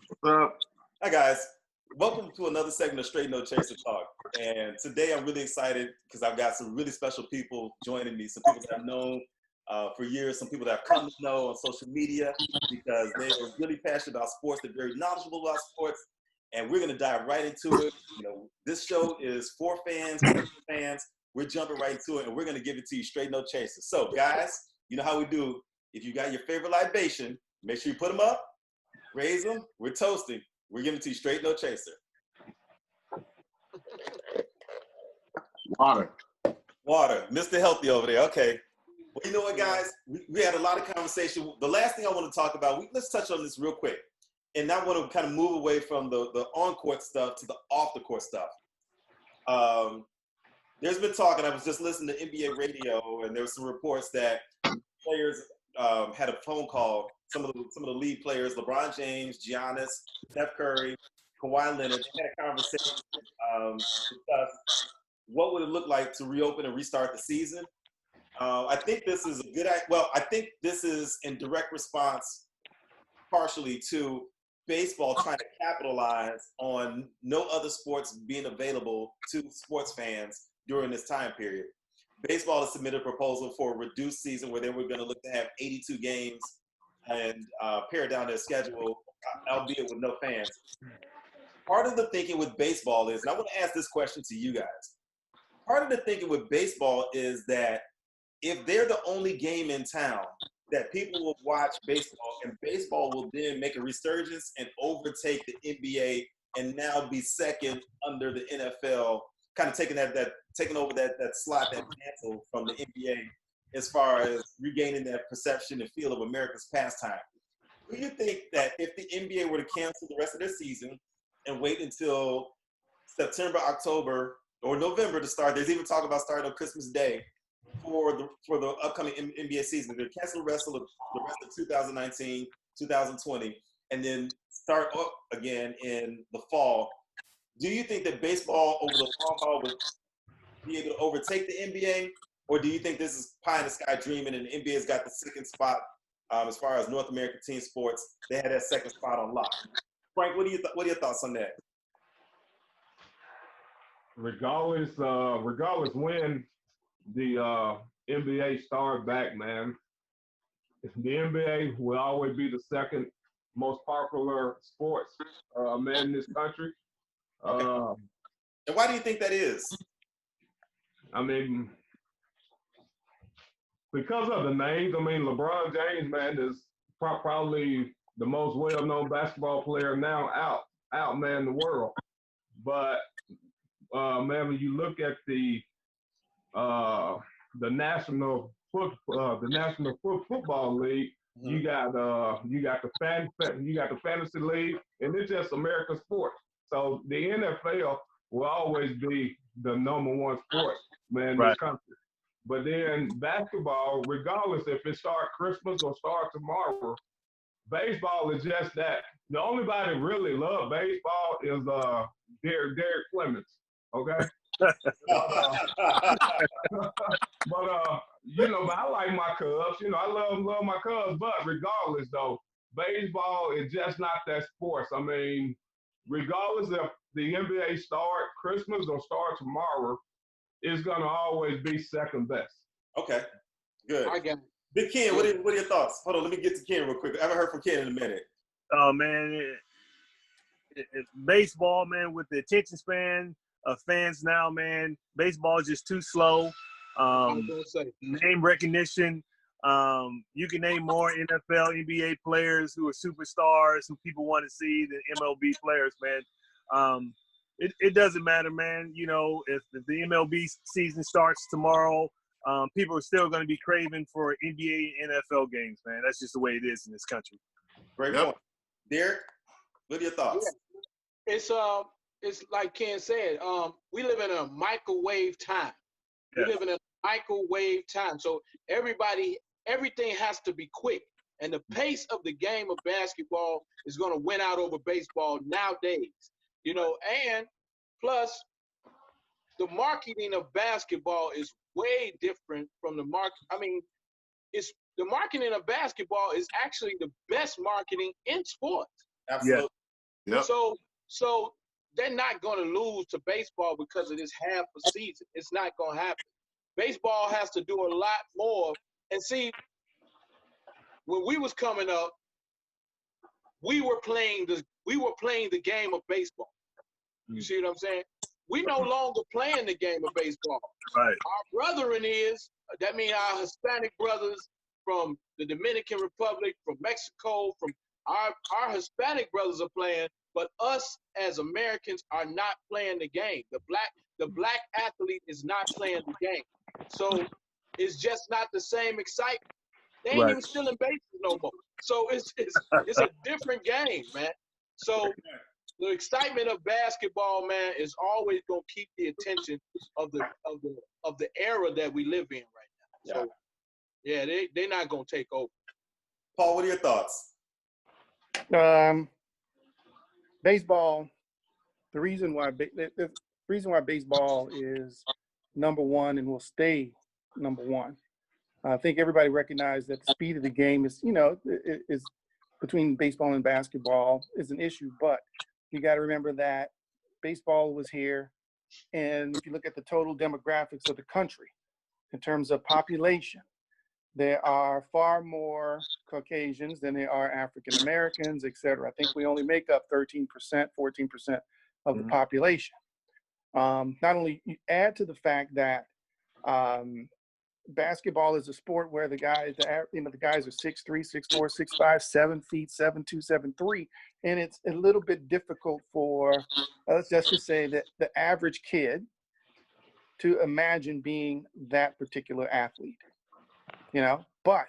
What's up? Hi guys, welcome to another segment of Straight No Chaser Talk. And today I'm really excited because I've got some really special people joining me. Some people that I've known for years, some people that I've come to know on social media because they are really passionate about sports. They're very knowledgeable about sports, and we're going to dive right into it. This show is for fans, for fans. We're jumping right into it, and we're going to give it to you straight no chaser. So, guys, you know how we do. If you got your favorite libation, make sure you put them up, raise them. We're toasting. We're giving it to you straight no chaser. Water. Mr. Healthy over there. Okay. Well, you know what, guys? We had a lot of conversation. The last thing I want to talk about, let's touch on this real quick. And I want to kind of move away from the on-court stuff to the off-the-court stuff. There's been talk, and I was just listening to NBA radio, and there were some reports that players had a phone call. Some of the lead players, LeBron James, Giannis, Steph Curry, Kawhi Leonard, they had a conversation discuss what would it look like to reopen and restart the season. I think this is a good. I think this is in direct response, partially to baseball trying to capitalize on no other sports being available to sports fans during this time period. Baseball has submitted a proposal for a reduced season where they were going to look to have 82 games and pare down their schedule, albeit with no fans. Part of the thinking with baseball is, and I want to ask this question to you guys. Part of the thinking with baseball is that if they're the only game in town, that people will watch baseball, and baseball will then make a resurgence and overtake the NBA and now be second under the NFL, kind of taking over that slot, that mantle from the NBA as far as regaining that perception and feel of America's pastime. Do you think that if the NBA were to cancel the rest of their season and wait until September, October, or November to start, there's even talk about starting on Christmas Day for the upcoming NBA season, they're cancel the rest of 2019, 2020, and then start up again in the fall. Do you think that baseball over the long haul would be able to overtake the NBA, or do you think this is pie in the sky dreaming and the NBA's got the second spot as far as North American team sports? They had that second spot on lock. Frank, what are your thoughts on that? Regardless when the NBA start back, man, the NBA will always be the second most popular sports man in this country. Okay. And why do you think that is? I mean, because of the names. I mean, LeBron James, man, is probably the most well-known basketball player now out man in the world. But man, when you look at the National Football League, mm-hmm. you got the Fantasy League, and it's just American sports. So the NFL will always be the number one sport, man, in this country. But then basketball, regardless if it starts Christmas or starts tomorrow, baseball is just that. The only body that really love baseball is Derek Clemens. Okay. But I like my Cubs. I love my Cubs. But regardless, though, baseball is just not that sports. I mean, regardless if the NBA start Christmas or start tomorrow, it's gonna always be second best. Okay, good. I get it. Big Ken, what are your thoughts? Hold on, let me get to Ken real quick. I haven't heard from Ken in a minute. Oh man, baseball, man, with the attention span of fans now, man, baseball is just too slow. Name recognition. You can name more NFL, NBA players who are superstars who people want to see than MLB players, man. It doesn't matter, man. If the MLB season starts tomorrow, people are still going to be craving for NBA and NFL games, man. That's just the way it is in this country. Great point. Derek, what are your thoughts? Yeah. It's like Ken said, we live in a microwave time. Yes. We live in a microwave time. So everything has to be quick. And the pace of the game of basketball is going to win out over baseball nowadays. And plus the marketing of basketball is way different from the market. I mean, the marketing of basketball is actually the best marketing in sports. Absolutely. Yep. So they're not going to lose to baseball because of this half a season. It's not going to happen. Baseball has to do a lot more. And see, when we was coming up, we were playing the game of baseball. You see what I'm saying? We no longer playing the game of baseball. Right. Our brethren that means our Hispanic brothers from the Dominican Republic, from Mexico, from our Hispanic brothers are playing, but us as Americans are not playing the game. The black athlete is not playing the game. So it's just not the same excitement. They ain't even stealing bases no more. So it's a different game, man. So the excitement of basketball, man, is always gonna keep the attention of the era that we live in right now. So yeah, they're not gonna take over. Paul, what are your thoughts? Baseball. The reason why baseball is number one and will stay number one. I think everybody recognizes that the speed of the game is between baseball and basketball is an issue, but you got to remember that baseball was here, and if you look at the total demographics of the country in terms of population, there are far more Caucasians than there are African Americans, et cetera. I think we only make up 13%, 14% of the population. Not only you add to the fact that basketball is a sport where the guys are 6'3", 6'4", 6'5", 7 feet, 7'2", 7'3", and it's a little bit difficult for let's just say that the average kid to imagine being that particular athlete, but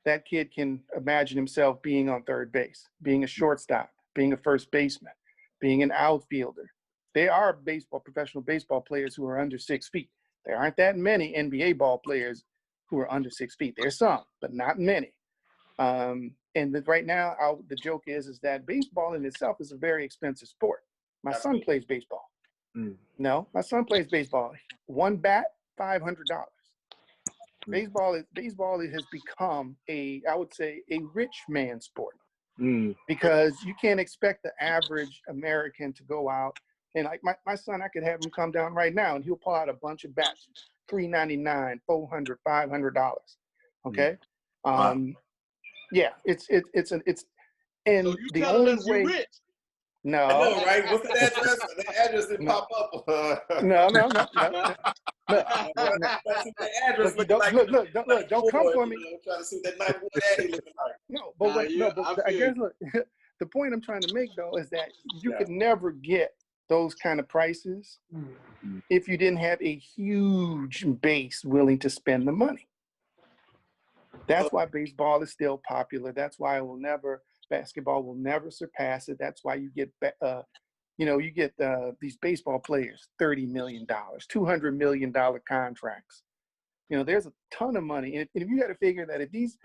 that kid can imagine himself being on third base, being a shortstop, being a first baseman, being an outfielder. There are professional baseball players who are under 6 feet. There aren't that many NBA ball players who are under 6 feet. There's some, but not many. And right now, the joke is that baseball in itself is a very expensive sport. My son plays baseball. No, my son plays baseball. One bat, $500. Baseball has become I would say, a rich man sport because you can't expect the average American to go out. And like my son, I could have him come down right now and he'll pull out a bunch of bats, $399, $400, $500. Okay. Wow. Yeah, it's and so the only way. Rich. No. I know, right? What's the address? The address didn't pop up. No. Look, don't come for me. Trying to see what that night boy daddy looking like. No, but I guess look, the point I'm trying to make though is that you could never get those kind of prices if you didn't have a huge base willing to spend the money. That's why baseball is still popular. That's why basketball will never surpass it. That's why you get, these baseball players, $30 million, $200 million contracts. There's a ton of money. And if you got to figure that if these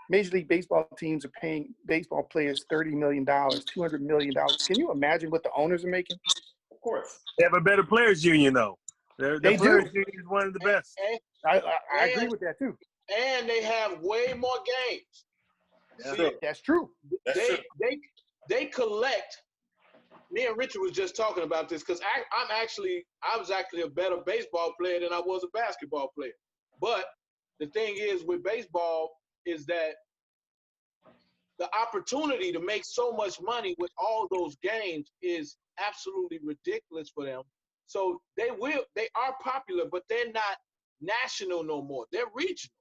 Major League Baseball teams are paying baseball players $30 million, $200 million, can you imagine what the owners are making? Of course. They have a better players union, though. The players union is one of the best. I agree with that, too. And they have way more games. Yeah. See, that's true. They collect. Me and Richard was just talking about this because I was actually a better baseball player than I was a basketball player. But the thing is with baseball is that the opportunity to make so much money with all those games is absolutely ridiculous for them. So they are popular, but they're not national no more. They're regional.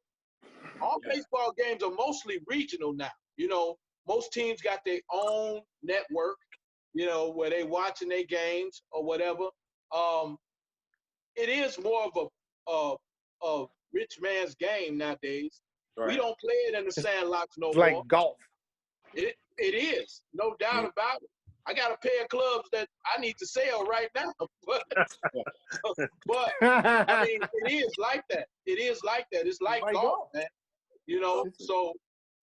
All baseball games are mostly regional now. Most teams got their own network, where they watching their games or whatever. It is more of a rich man's game nowadays. Right. We don't play it in the sandlots no more. Like golf. It is, no doubt about it. I got a pair of clubs that I need to sell right now. But I mean, it is like that. It's like golf, man. So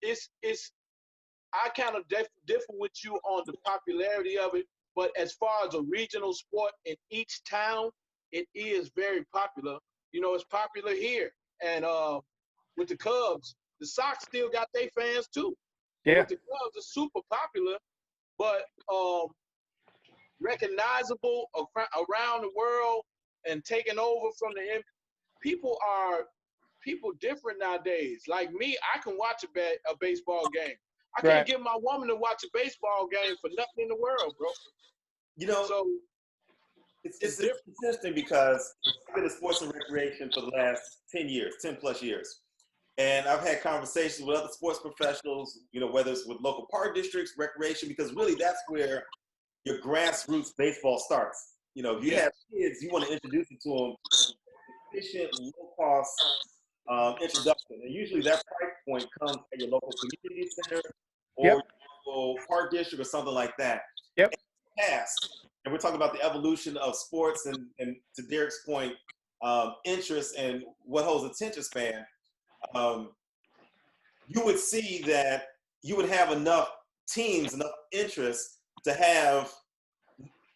it's I kind of differ with you on the popularity of it, but as far as a regional sport in each town, it is very popular. It's popular here. And with the Cubs, the Sox still got their fans too. Yeah. But the Cubs are super popular. but recognizable around the world and taking over from the people different nowadays. Like me, I can watch a baseball game. I can't get my woman to watch a baseball game for nothing in the world, bro. You know, so it's interesting because I've been in sports and recreation for the last 10 plus years. And I've had conversations with other sports professionals, you know, whether it's with local park districts, recreation, because really that's where your grassroots baseball starts. You know, if you have kids, you want to introduce it to them efficient, low-cost introduction. And usually that price point comes at your local community center or your local park district or something like that. Yep. And we're talking about the evolution of sports and to Derek's point, interest and what holds attention span. You would see that you would have enough teams, enough interest to have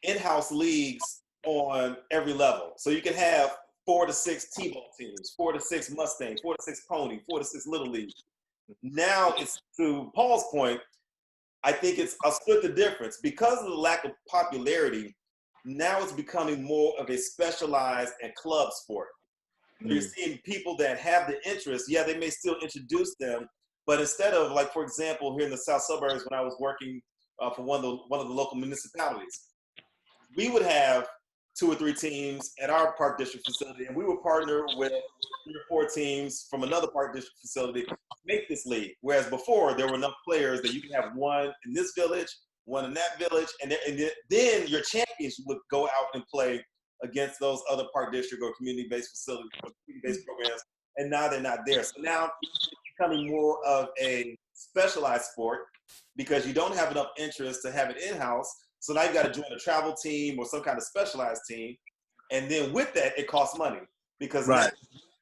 in-house leagues on every level. So you can have 4 to 6 T-ball teams, 4 to 6 Mustangs, 4 to 6 Pony, 4 to 6 Little League. Now it's, to Paul's point, I think I'll split the difference. Because of the lack of popularity, now it's becoming more of a specialized and club sport. You're seeing people that have the interest, they may still introduce them, but instead of, like, for example, here in the South Suburbs, when I was working for one of the local municipalities, we would have 2 or 3 teams at our park district facility, and we would partner with 3 or 4 teams from another park district facility to make this league. Whereas before, there were enough players that you could have one in this village, one in that village, and then your champions would go out and play against those other park district or community-based facilities or community-based programs, and now they're not there. So now it's becoming more of a specialized sport because you don't have enough interest to have it in-house. So now you got to join a travel team or some kind of specialized team. And then with that, it costs money because now,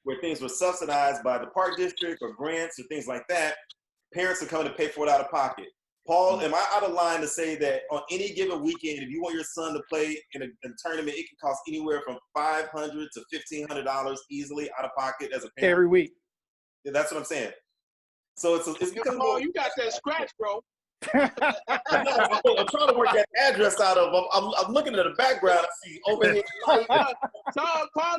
where things were subsidized by the park district or grants or things like that, parents are coming to pay for it out of pocket. Paul, am I out of line to say that on any given weekend, if you want your son to play in a tournament, it can cost anywhere from $500 to $1,500 easily out of pocket as a parent? Every week. Yeah, that's what I'm saying. So it's becoming more. You got that scratch, bro. I'm trying to work that address out of. I'm looking at the background. I see over here. Paul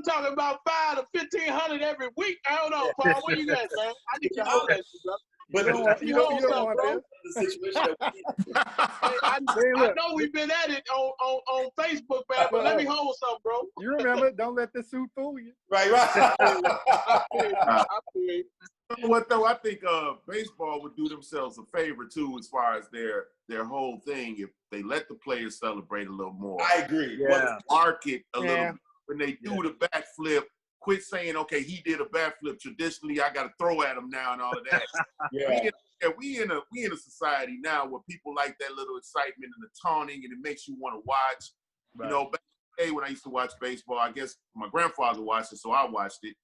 talking about $500 to $1,500 every week. I don't know, Paul. What you got, man? I need to know that, bro. But you don't want this. The situation I know we've been at it on Facebook, man, but let me hold something, bro. You remember, don't let the suit fool you. Right. I feel you. You know what though? I think baseball would do themselves a favor too, as far as their whole thing, if they let the players celebrate a little more. I agree. Yeah. Market a little bit. When they do the backflip, quit saying, okay, he did a backflip. Traditionally, I got to throw at him now and all of that. We in a society now where people like that little excitement and the taunting, and it makes you want to watch. Right. You know, back in the day when I used to watch baseball, I guess my grandfather watched it, so I watched it.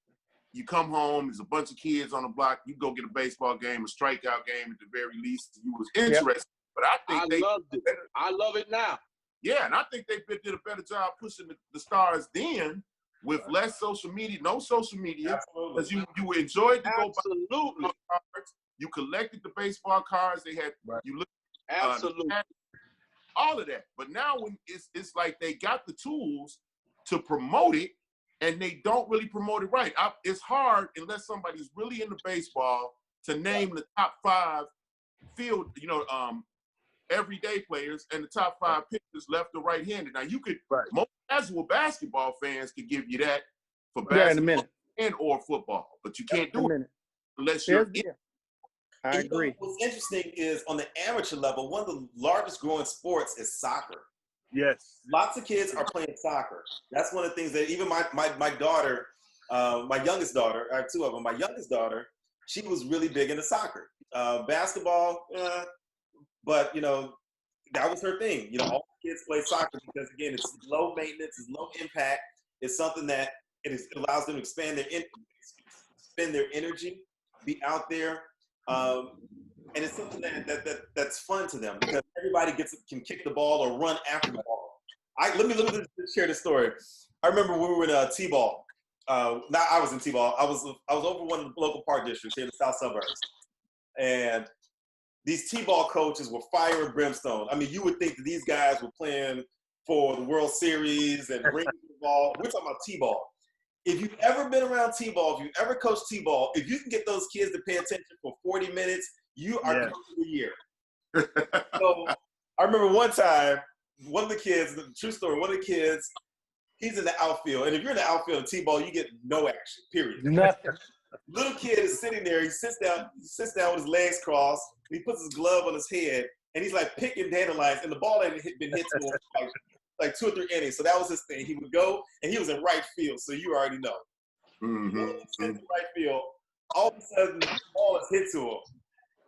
You come home, there's a bunch of kids on the block. You go get a baseball game, a strikeout game at the very least. You was interested, but I think they loved it. I love it now. Yeah, and I think they did a better job pushing the stars then with less social media, no social media, because you enjoyed to go buy cards. You collected the baseball cards. They had you look all of that. But now when it's like they got the tools to promote it, and they don't really promote it right. It's hard unless somebody's really into baseball to name the top 5 field, everyday players and the top 5 pitchers left or right-handed. Now you could, most casual basketball fans could give you that for basketball and or football, but you can't do it unless you're in. I agree. What's interesting is on the amateur level, one of the largest growing sports is soccer. Yes. Lots of kids are playing soccer. That's one of the things that even my daughter, my youngest daughter, I have 2 of them. My youngest daughter, she was really big into soccer. Basketball, but, that was her thing. All the kids play soccer because, again, it's low maintenance, it's low impact. It's something that it allows them to expend their energy, be out there. And it's something that's fun to them because everybody can kick the ball or run after the ball. Let me share this story. I remember we were in T-ball. Not I was in T-ball. I was over one of the local park districts here in the South Suburbs, and these T-ball coaches were fire and brimstone. I mean, you would think that these guys were playing for the World Series and ring ball. We're talking about T-ball. If you've ever been around T-ball, if you've ever coached T-ball, if you can get those kids to pay attention for 40 minutes, you are coaching the year. So I remember one time, one of the kids, true story, one of the kids, he's in the outfield. And if you're in the outfield in T-ball, you get no action, period. Nothing. Little kid is sitting there. He sits down with his legs crossed. And he puts his glove on his head, and he's like picking dandelions. And the ball had been hit to him like 2 or 3 innings. So that was his thing. He would go, and he was in right field. So you already know. Mm-hmm. In right field, all of a sudden, the ball is hit to him,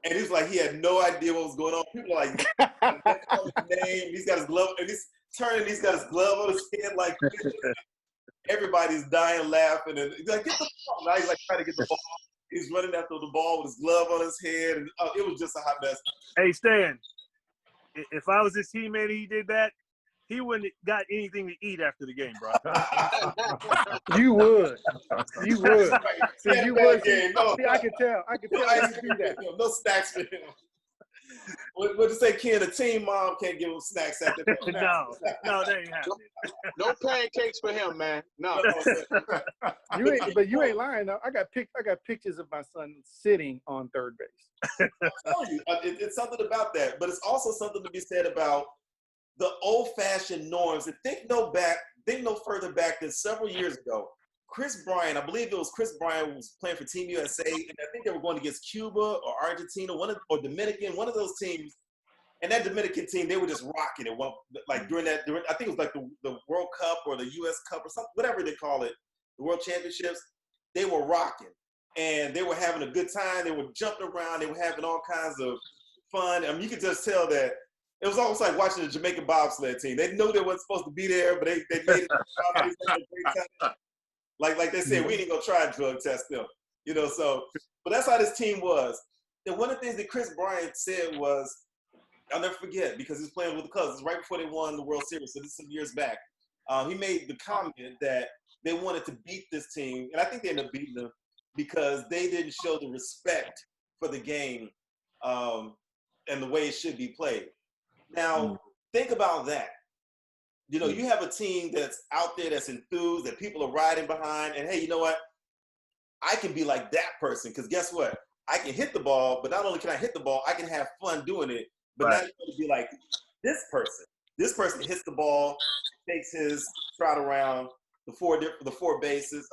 and he's like, he had no idea what was going on. People are like, name. He's got his glove, and he's turning. He's got his glove on his head like. Everybody's dying laughing, and he's like, get the ball. Now he's like trying to get the ball. He's running after the ball with his glove on his head, and it was just a hot mess. Hey, Stan, if I was his teammate and he did that, he wouldn't have got anything to eat after the game, bro. You would. You would. See, you would. Game. No. See, I can tell. I can tell you do that. No snacks for him. What you say, Ken? The team mom can't give him snacks after that. No, that ain't happening. No pancakes for him, man. No. You ain't lying though. I got pictures of my son sitting on third base. I tell you, it's something about that, but it's also something to be said about the old-fashioned norms. And think no further back than several years ago. Chris Bryant, I believe it was Chris Bryant, was playing for Team USA, and I think they were going against Cuba or Argentina, or Dominican, one of those teams. And that Dominican team, they were just rocking it. Like during I think it was like the World Cup or the U.S. Cup or something, whatever they call it, the World Championships. They were rocking, and they were having a good time. They were jumping around. They were having all kinds of fun. I mean, you could just tell that. It was almost like watching the Jamaican bobsled team. They knew they weren't supposed to be there, but they made it. They had a great time. Like they said, we ain't gonna try and drug test them, So, but that's how this team was. And one of the things that Chris Bryant said was, I'll never forget, because he was playing with the Cubs right before they won the World Series. So this is some years back. He made the comment that they wanted to beat this team, and I think they ended up beating them because they didn't show the respect for the game and the way it should be played. Now, think about that. You have a team that's out there that's enthused, that people are riding behind, and hey, you know what? I can be like that person, because guess what? I can hit the ball, but not only can I hit the ball, I can have fun doing it, but now you're going to be like this person. This person hits the ball, takes his trot around the 3 bases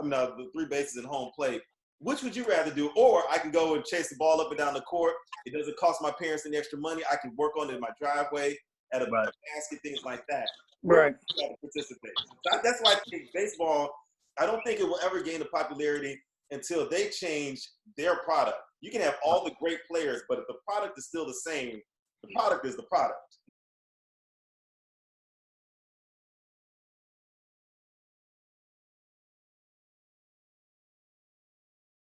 and home plate. Which would you rather do? Or I can go and chase the ball up and down the court. It doesn't cost my parents any extra money. I can work on it in my driveway, at a basket, things like that. Right. Participate. That's why I think baseball, I don't think it will ever gain the popularity until they change their product. You can have all the great players, but if the product is still the same, the product is the product.